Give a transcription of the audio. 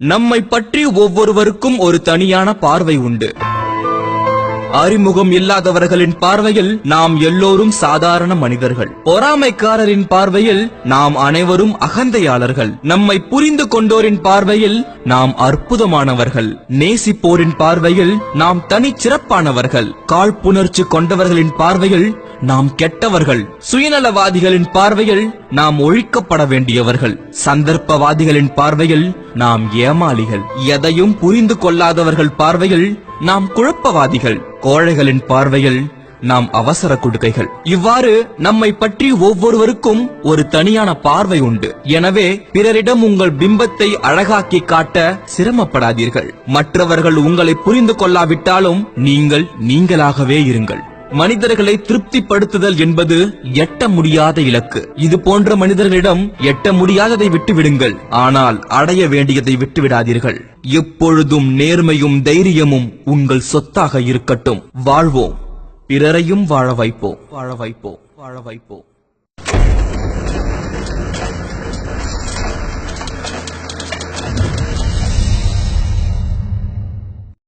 நம்மை பற்றி ஒவ்வொருவருக்கும் ஒரு தனியான பார்வை உண்டு. அறிமுகம் இல்லாதவர்களின் பார்வையில் நாம் எல்லோரும் சாதாரண மனிதர்கள். பொறாமைக்காரரின் பார்வையில் நாம் அனைவரும் அகந்தையாளர்கள். நம்மை புரிந்து கொண்டோரின் பார்வையில் நாம் அற்புதமானவர்கள். நேசிப்போரின் பார்வையில் நாம் தனிச்சிறப்பானவர்கள். காழ்ப்புணர்ச்சி கொண்டவர்களின் பார்வையில் நாம் கெட்டவர்கள். சுயநலவாதிகளின் பார்வையில் நாம் ஒழிக்கப்பட வேண்டியவர்கள். சந்தர்ப்பவாதிகளின் பார்வையில் நாம் ஏமாளிகள். எதையும் புரிந்து கொள்ளாதவர்கள் பார்வையில் நாம் குழப்பவாதிகள். கோழைகளின் பார்வையில் நாம் அவசர குடுக்கைகள். இவ்வாறு நம்மை பற்றி ஒவ்வொருவருக்கும் ஒரு தனியான பார்வை உண்டு. எனவே பிறரிடம் உங்கள் பிம்பத்தை அழகாக்கி காட்ட சிரமப்படாதீர்கள். மற்றவர்கள் உங்களை புரிந்து கொள்ளாவிட்டாலும் நீங்கள் நீங்களாகவே இருங்கள். மனிதர்களை திருப்திப்படுத்துதல் என்பது எட்ட முடியாத இலக்கு. இது போன்ற மனிதர்களிடம் எட்ட முடியாததை விட்டுவிடுங்கள், ஆனால் அடைய வேண்டியதை விட்டுவிடாதீர்கள். எப்பொழுதும் நேர்மையும் தைரியமும் உங்கள் சொத்தாக இருக்கட்டும். வாழ்வோம், பிறரையும் வாழ வைப்போம்.